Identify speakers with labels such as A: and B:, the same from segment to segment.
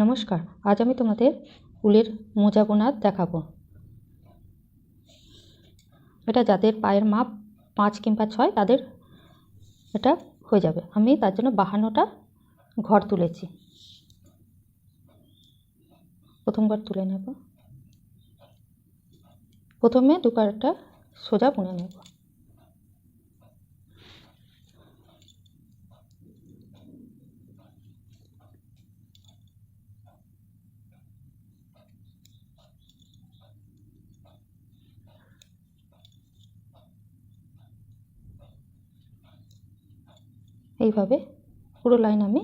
A: নমস্কার, আজ আমি তোমাদের উলের মোজা বোনা দেখাবো। এটা যাদের পায়ের মাপ 5 কিংবা 6 তাদের এটা হয়ে যাবে। আমি তার জন্য 52টা ঘর তুলেছি। প্রথম ঘর তুলে নেব। প্রথমে দু পাড়টা সোজা বুনে নেব। এইভাবে পুরো লাইন আমি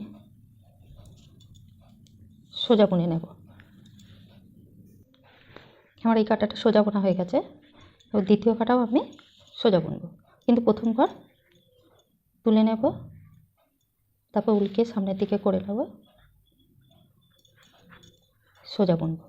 A: সোজা বুনে নেব। আমার এই কাঁটাটা সোজা বোনা হয়ে গেছে। এবার দ্বিতীয় কাঁটাও আমি সোজা বুনব, কিন্তু প্রথম ঘর তুলে নেব, তারপর উলকে সামনের দিকে করে নেব, সোজা বুনব।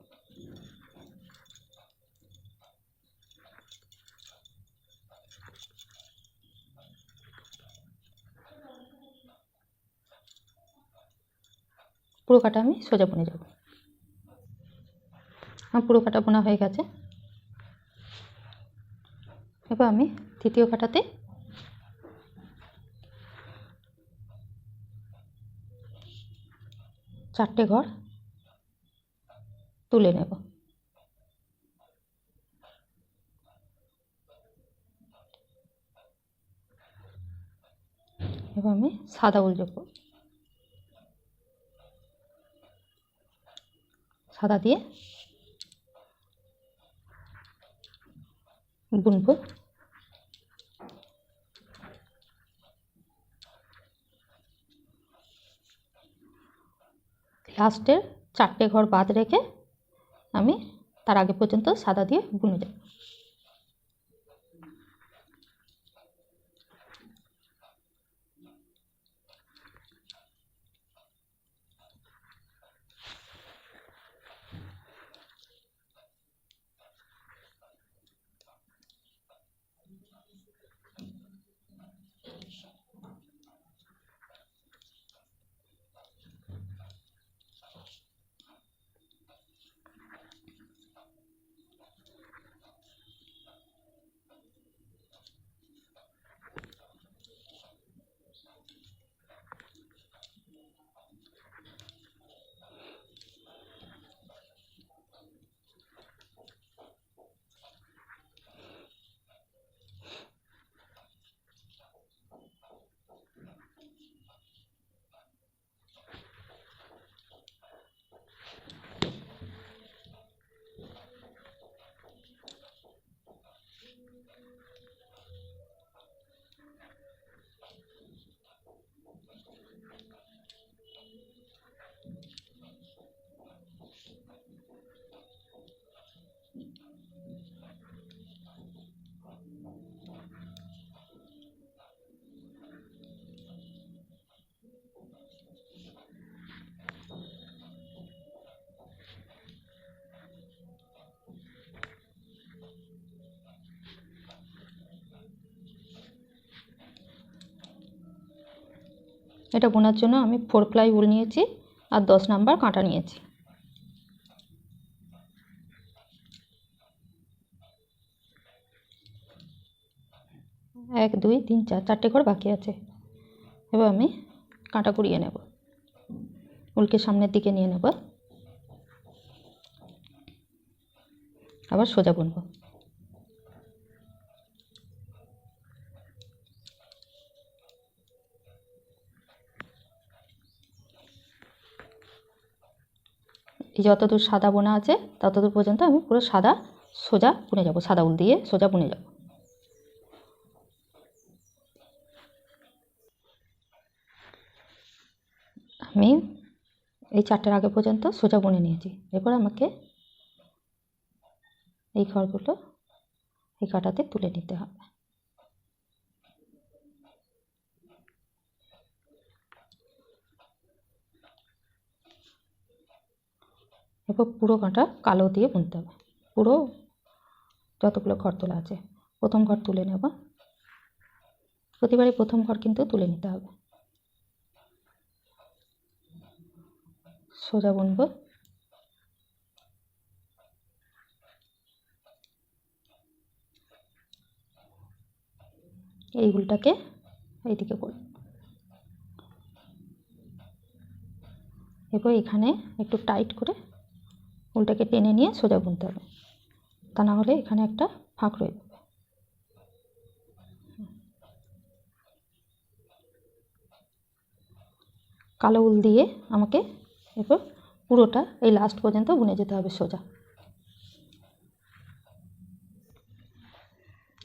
A: পুরো কাটা আমি সোজা বুনে যাব। আমার পুরো কাটা বোনা হয়ে গেছে। এবার আমি তৃতীয় কাটাতে চারটে ঘর তুলে নেব। এবার আমি সাদা উল দেব। সাদা দিয়ে বুনব। লাস্টের চারটে ঘর বাদ রেখে আমি তার আগে পর্যন্ত সাদা দিয়ে বুনে যাব। এটা বোনার জন্য আমি 4 প্লাই উল নিয়েছি আর 10 নাম্বার কাঁটা নিয়েছি। এক দুই তিন চার, চারটে ঘর বাকি আছে। এবার আমি কাঁটা কুড়িয়ে নেব, উলকে সামনের দিকে নিয়ে নেব, আবার সোজা বুনব। এই যতদূর সাদা বোনা আছে ততদূর পর্যন্ত আমি পুরো সাদা সোজা বুনে যাব, সাদা উল দিয়ে সোজা বুনে যাব। আমি এই চারটের আগে পর্যন্ত সোজা বুনে নিয়েছি। এরপর আমাকে এই ঘরগুলো এই কাঁটাতে তুলে নিতে হবে। এরপর পুরো কাঁটা কালো দিয়ে বুনতে হবে, পুরো যতগুলো ঘর তোলা আছে। প্রথম ঘর তুলে নেব, প্রতিবারই প্রথম ঘর কিন্তু তুলে নিতে হবে। সোজা বুনবো। এই উলটাকে এইদিকে করব। এরপর এখানে একটু টাইট করে উলটাকে টেনে নিয়ে সোজা বুনতে হবে, তা না হলে এখানে একটা ফাঁক রয়ে যাবে। কালো উল দিয়ে আমাকে এরপর পুরোটা এই লাস্ট পর্যন্ত বুনে যেতে হবে সোজা।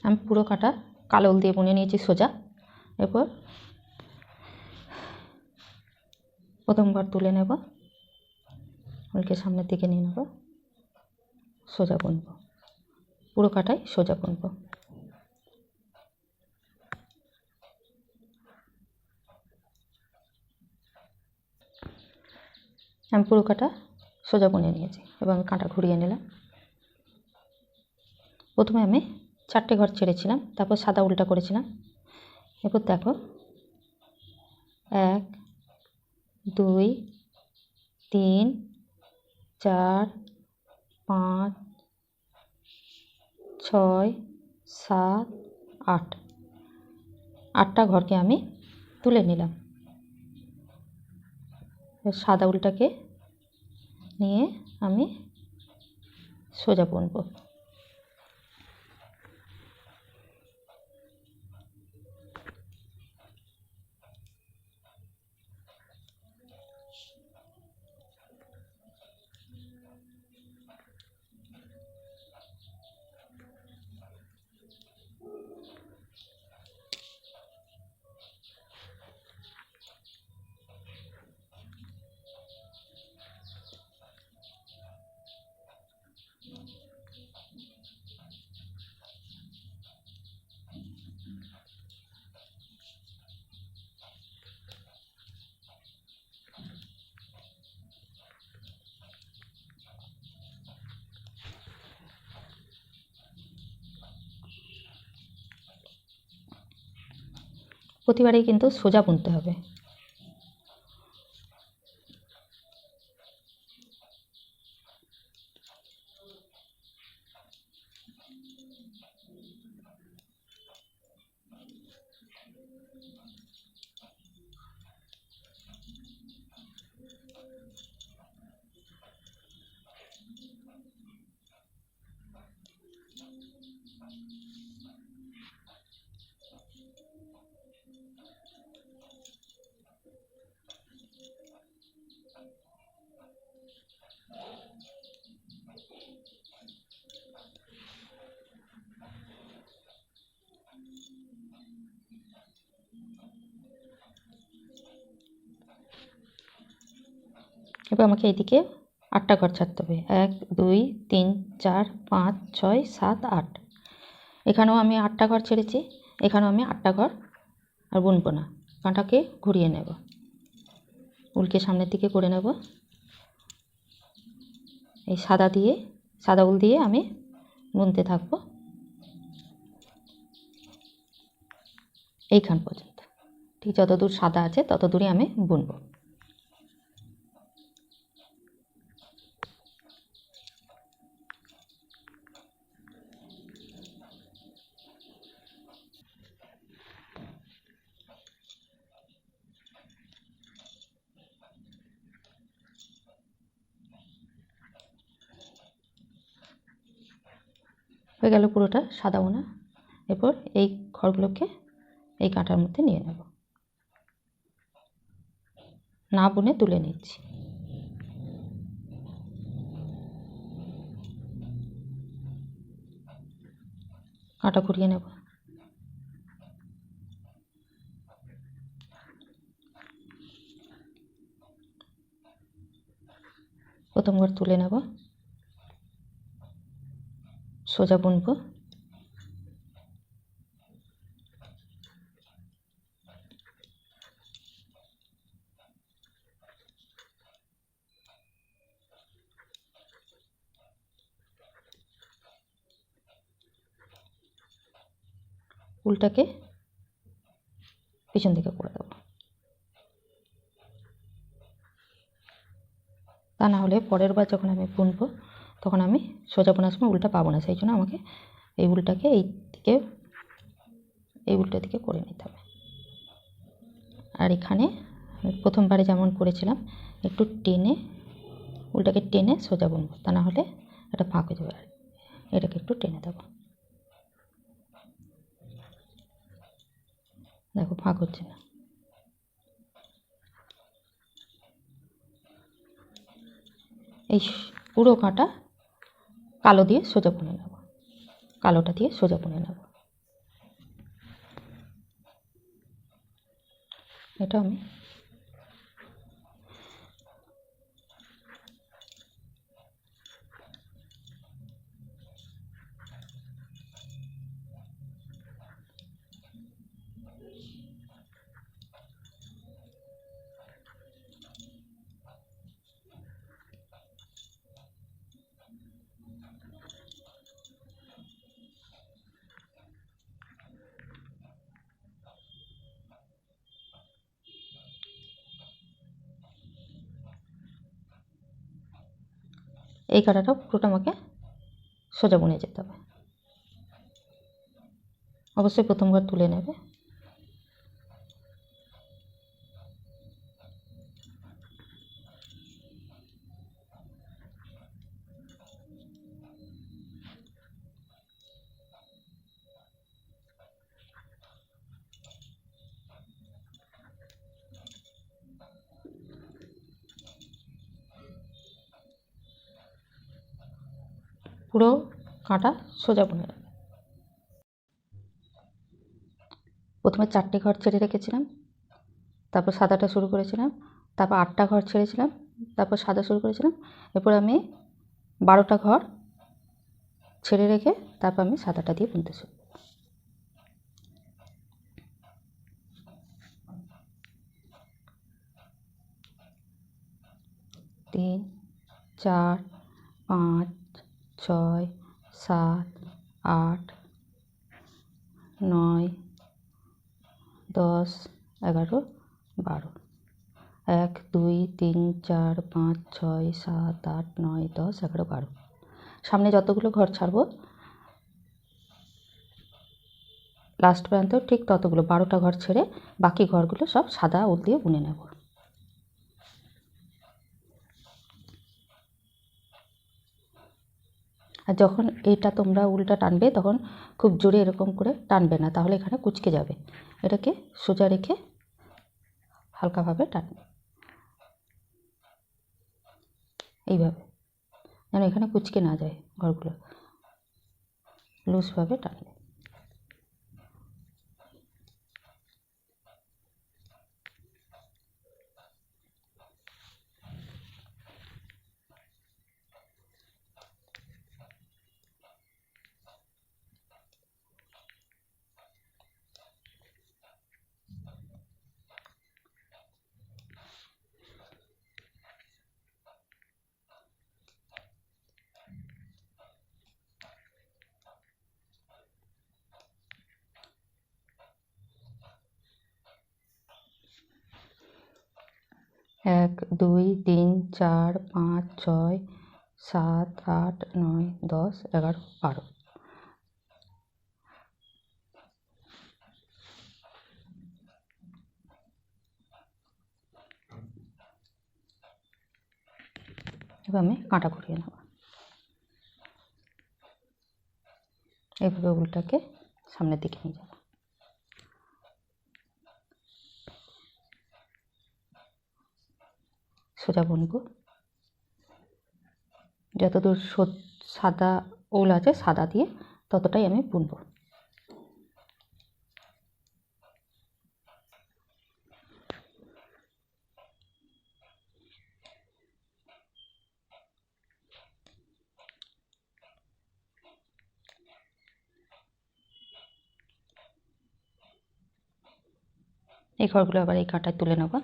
A: আমি পুরো কাটা কালো উল দিয়ে বুনে নিয়েছি সোজা। এরপর প্রথমবার তুলে নেব, উলকে সামনের দিকে নিয়ে নেব, সোজা বুনব, পুরো কাটাই সোজা বুনব। আমি পুরো কাটা সোজা বুনে নিয়েছি এবং আমি কাঁটা ঘুরিয়ে নিলাম। প্রথমে আমি 4টে ঘর ছেড়েছিলাম, তারপর সাদা উল্টা করেছিলাম। এরপর দেখো 1 2 3 4 5 6 7 8, 8টা ঘরকে আমি তুলে নিলাম। সাদা উলটাকে নিয়ে আমি সোজা বুনবো। প্রতিবারেই কিন্তু সোজা বুনতে হবে। এবার আমাকে এইদিকে 8টা ঘর ছাড়তে হবে। 1 2 3 4 5 6 7 8। এখানেও আমি 8টা ঘর ছেড়েছি, এখানেও আমি 8টা ঘর আর বুনবো না, কাঁটাকে ঘুরিয়ে নেব, উলকে সামনের দিকে করে নেব। এই সাদা উল দিয়ে আমি বুনতে থাকবো এইখান পর্যন্ত। ঠিক যত দূর সাদা আছে তত দূরই আমি বুনবো। হয়ে গেল পুরোটা সাদা বোনা। এরপর এই ঘরগুলোকে এই কাঁটার মধ্যে নিয়ে নেব, না বুনে তুলে নিচ্ছি। কাঁটা ঘুরিয়ে নেব। প্রথম ঘর তুলে নেব, সোজা বুনবো। উলটাকে পিছন দিকে করে দেবো। তা না হলে পরের বার যখন আমি বুনবো তখন আমি সোজা বোনার সময় উল্টা পাবো না, সেই জন্য আমাকে এই উল্টাকে এই উল্টো দিকে করে নিতে হবে। আর এখানে প্রথমবারে যেমন করেছিলাম একটু টেনে উল্টাকে টেনে সোজা বুনবো, তা না হলে এটা ফাঁক হয়ে যাবে। আর এটাকে একটু টেনে দেবো, দেখো ফাঁক হচ্ছে না। এই পুরো কাঁটা কালো দিয়ে সোজা বুনে নেব, কালোটা দিয়ে সোজা বুনে নেব। এটা আমি এই কাঁটাটা পুরোটা আমাকে সোজা বুনে যেতে হবে। অবশ্যই প্রথমবার তুলে নেবে। পুরো কাঁটা সোজা বুনে নেবে। প্রথমে 4টে ঘর ছেড়ে রেখেছিলাম, তারপর সাদাটা শুরু করেছিলাম, তারপর 8টা ঘর ছেড়েছিলাম, তারপর সাদা শুরু করেছিলাম। এরপর আমি 12টা ঘর ছেড়ে রেখে তারপর আমি সাদাটা দিয়ে বুনতে শুরু। 3 4 5 6 7 8 9 10 11 12 1 2 3 4 5 6 7 8 9 10 11 12। সামনে যতগুলো ঘর ছাড়বো লাস্ট পর্যন্ত ঠিক ততগুলো 12টা ঘর ছেড়ে বাকি ঘরগুলো সব সাদা উল দিয়ে বুনে নেব। আর যখন এটা তোমরা উলটা টানবে তখন খুব জোরে এরকম করে টানবে না, তাহলে এখানে কুঁচকে যাবে। এটাকে সোজা রেখে হালকাভাবে টানবে, এইভাবে যেন এখানে কুঁচকে না যায়, ঘরগুলো লুজভাবে টানবে। এক 2 3 4 5 6 7 8 9 10 11 12। এবার আমি কাঁটা ঘুরিয়ে নেব, এইভাবে উলটাকে সামনের দিকে নিয়ে যাব। সোজা বুনবো, যতদূর সাদা উল আছে সাদা দিয়ে ততটাই আমি বুনবো। এই ঘরগুলো আবার এই কাঁটায় তুলে নেব।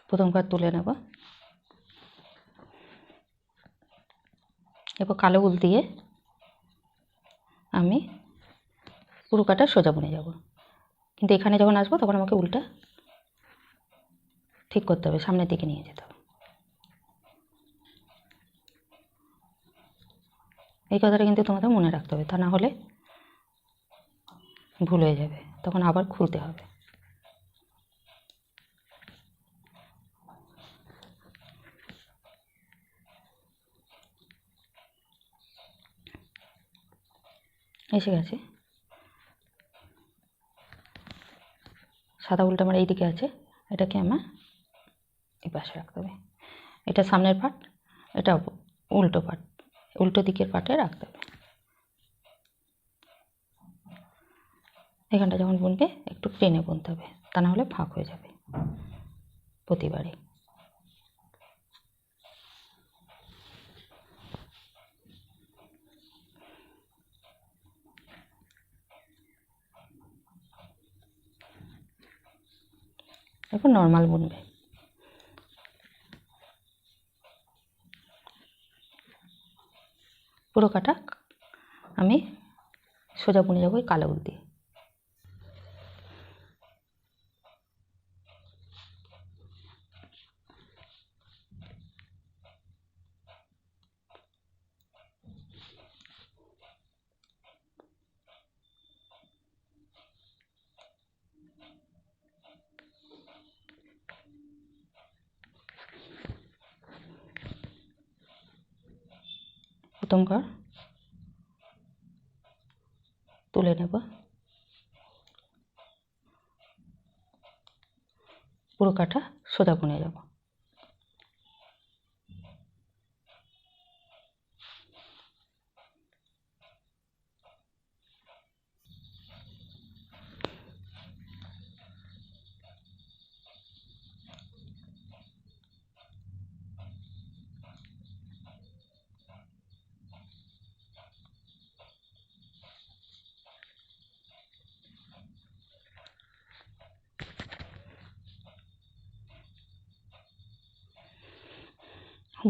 A: প্রথম ঘর তুলে নেব। এরপর কালো উল দিয়ে আমি পুরো কাটা সোজা বুনে যাব, কিন্তু এখানে যখন আসবো তখন আমাকে উলটা ঠিক করতে হবে, সামনের দিকে নিয়ে যেতে হবে। এই কথাটা কিন্তু তোমাদের মনে রাখতে হবে, তা না হলে ভুল হয়ে যাবে, তখন আবার খুলতে হবে। এসে গেছে। সাদা উলটা আমার এইদিকে আছে, এটাকে আমার এই পাশে রাখতে হবে। এটা সামনের পার্ট, এটা উল্টো পার্ট, উল্টো দিকের পার্টে রাখতে হবে। এখানটা যখন বুনবে একটু টেনে বুনতে হবে, তা না হলে ফাঁক হয়ে যাবে প্রতিবারই। এরপর নর্মাল বুনবে। পুরো কাটা আমি সোজা বুনে যাবো কালো উল দিয়ে। প্রথম ঘর তুলে নেব, পুরো কাটা সোজা বুনে যাব।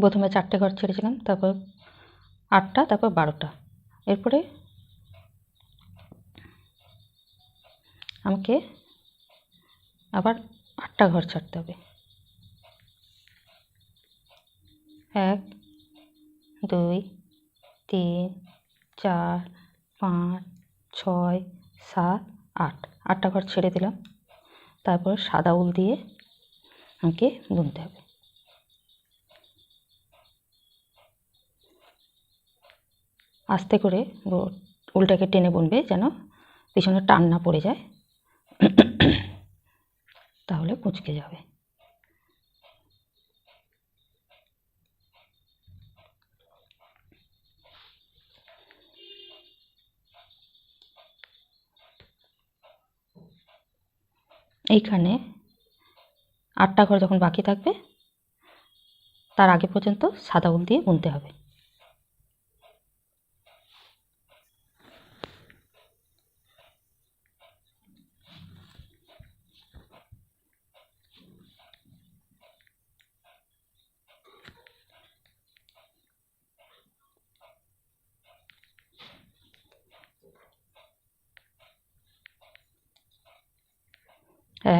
A: প্রথমে 4টে ঘর ছেড়েছিলাম, তারপর 8টা, তারপর 12টা। এরপরে আমাকে আবার 8টা ঘর ছাড়তে হবে। 1 2 3 4 5 6 7 8, 8টা ঘর ছেড়ে দিলাম। তারপর সাদা উল দিয়ে আমাকে বুনতে হবে। আস্তে করে উলটাকে টেনে বুনবে, যেন পিছনে টান না পড়ে যায়, তাহলে কুঁচকে যাবে। এইখানে 8টা ঘর যখন বাকি থাকবে তার আগে পর্যন্ত সাদা উল দিয়ে বুনতে হবে।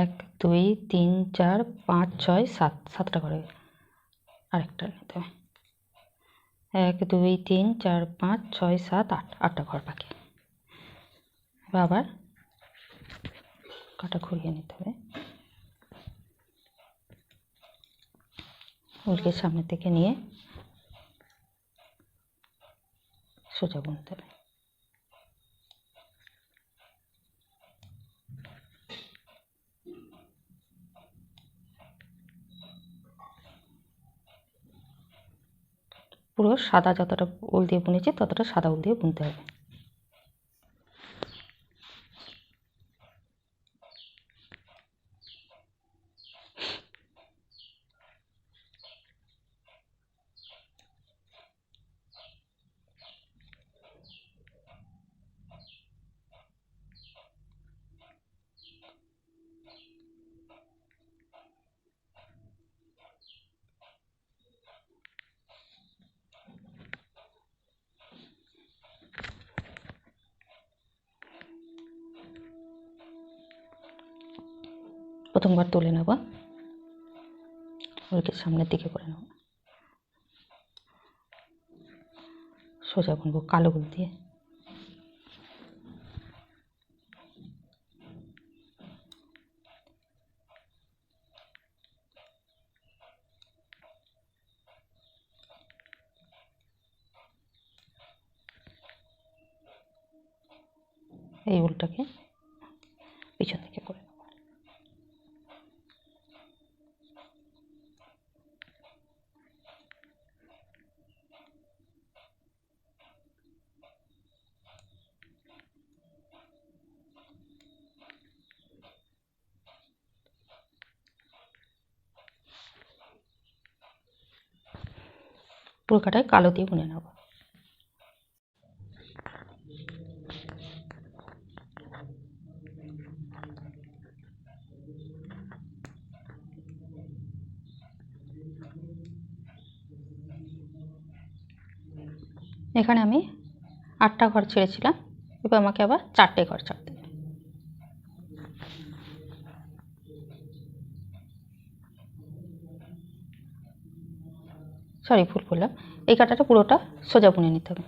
A: এক 2 3 4 5 6 7, 7টা ঘরে আরেকটা নিতে হবে। 1 2 3 4 5 6 7 8, 8টা ঘর বাকি। আবার কাটা ঘুরিয়ে নিতে হবে, উলকে সামনে থেকে নিয়ে সোজা বুনতে হবে। পুরো সাদা যতটা উল দিয়ে বুনেছি ততটা সাদা উল দিয়ে বুনতে হবে। প্রথমবার তুলে নেব, উল্টে সামনের দিকে করে নেব, সোজা বুনবো কালো উল দিয়ে। এই উলটাকে পিছন দিকে করে নেব। পুরো কাটায় কালো দিয়ে বুনে নেব। এখানে আমি 8টা ঘর ছেড়েছিলাম, এবার আমাকে আবার 4টে ঘর ছাড়তে হবে। সরি, ভুল করলাম, এই কাঁটাটা পুরোটা সোজা বুনে নিতে হবে।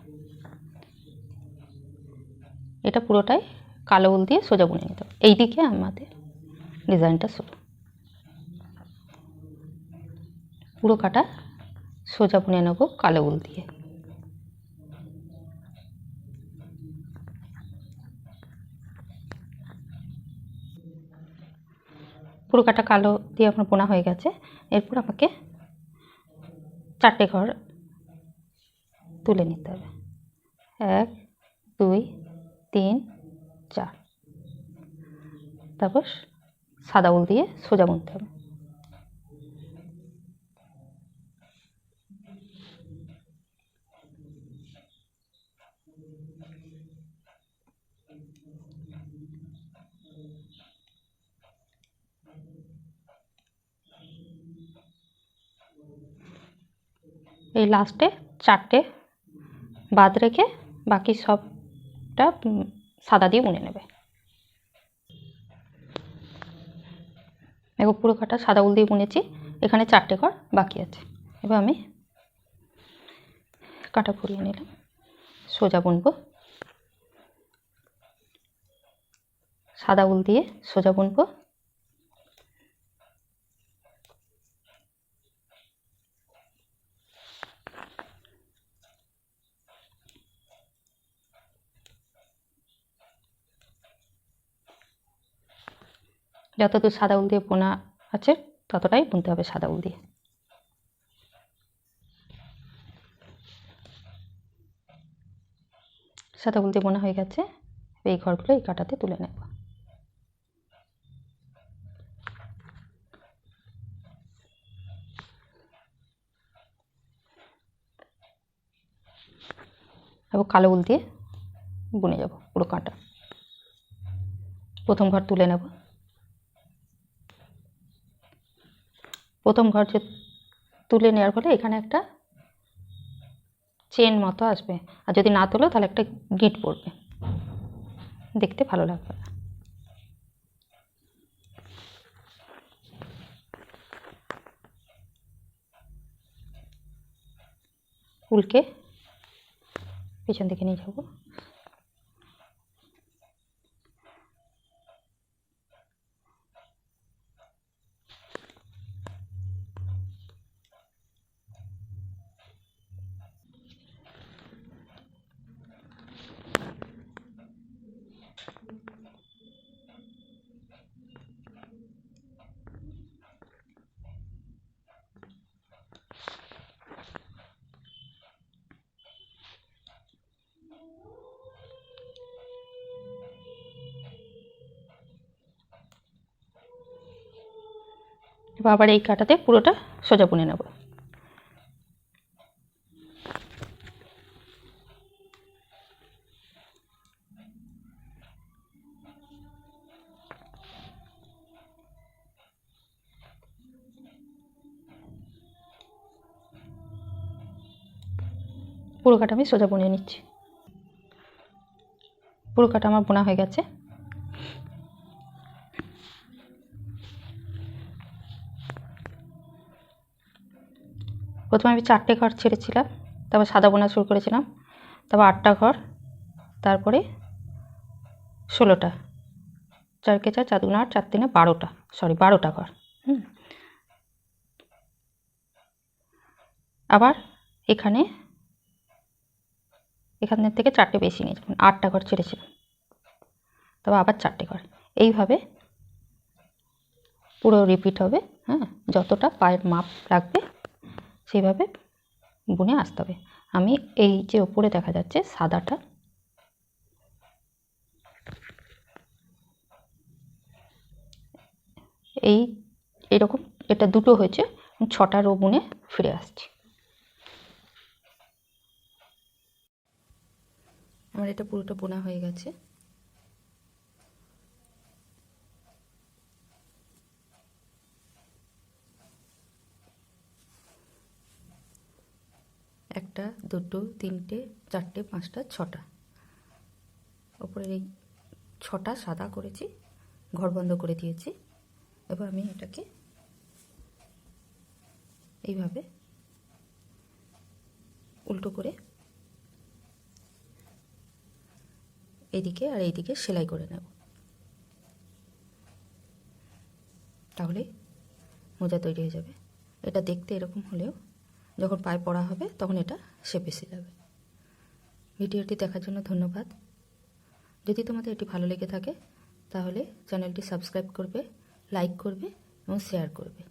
A: এটা পুরোটাই কালো উল দিয়ে সোজা বুনে নিতে হবে। এই দিকে আমাদের ডিজাইনটা শুরু। পুরো কাটা সোজা বুনে নেব কালো উল দিয়ে। পুরো কাটা কালো দিয়ে আমার বোনা হয়ে গেছে। এরপর আমাকে 4টে ঘর তুলে নিতে হবে। 1 2 3 4। তারপর সাদা উল দিয়ে সোজা বুনতে হবে। এই লাস্টে 4টে বাদ রেখে বাকি সবটা সাদা দিয়ে বুনে নেবে। দেখো পুরো কাটা সাদা উল দিয়ে বুনেছি, এখানে 4টে ঘর বাকি আছে। এবার আমি কাটা ফুরিয়ে নিলাম, সোজা বুনবো, সাদা উল দিয়ে সোজা বুনবো। যতদূর সাদা উল দিয়ে বোনা আছে ততটাই বুনতে হবে সাদা উল দিয়ে। সাদা উল দিয়ে বোনা হয়ে গেছে, এই ঘরগুলো এই কাটাতে তুলে নেব। এবং কালো উল দিয়ে বুনে যাব পুরো কাটা। প্রথম ঘর তুলে নেব। প্রথম ঘর যে তুলে নেওয়ার ফলে এখানে একটা চেন মতো আসবে, আর যদি না তোলো তাহলে একটা গিঁট পড়বে, দেখতে ভালো লাগবে না। উলকে পিছন দিকে নিয়ে যাব। এবার আবার এই কাটাতে পুরোটা সোজা বুনে নেব। পুরো কাটা আমি সোজা বুনে নিচ্ছি। পুরো কাটা আমার বোনা হয়ে গেছে। প্রথমে আমি 4টে ঘর ছেড়েছিলাম, তারপর সাদা বোনা শুরু করেছিলাম, তারপর 8টা ঘর, তারপরে 16টা, 4 কে 4, 4 দুগুণে 8, 4 তিনে 12টা, 12টা ঘর। আবার এখানের থেকে 4টে বেশি নিয়েছি, 8টা ঘর ছেড়েছিলাম, তারপর আবার 4টে ঘর। এইভাবে পুরো রিপিট হবে। হ্যাঁ, যতটা পায়ের মাপ লাগবে সেইভাবে বুনে আসতে হবে। আমি এই যে ওপরে দেখা যাচ্ছে সাদাটা, এরকম এটা দুটো হয়েছে, 6টা রো বুনে ফিরে আসছি। আমার এটা পুরোটা বোনা হয়ে গেছে। একটা, দুটো, তিনটে, চারটে, পাঁচটা, 6টা, ওপরের এই 6টা সাদা করেছি, ঘর বন্ধ করে দিয়েছি। এবার আমি এটাকে এইভাবে উল্টো করে এইদিকে আর এইদিকে সেলাই করে নেব, তাহলে মোজা তৈরি হয়ে যাবে। এটা দেখতে এরকম হলেও যখন পায়ে পরা হবে তখন এটা শেপে এসে যাবে। ভিডিওটি দেখার জন্য ধন্যবাদ। যদি তোমাদের এটি ভালো লেগে থাকে তাহলে চ্যানেলটি সাবস্ক্রাইব করবে, লাইক করবে এবং শেয়ার করবে।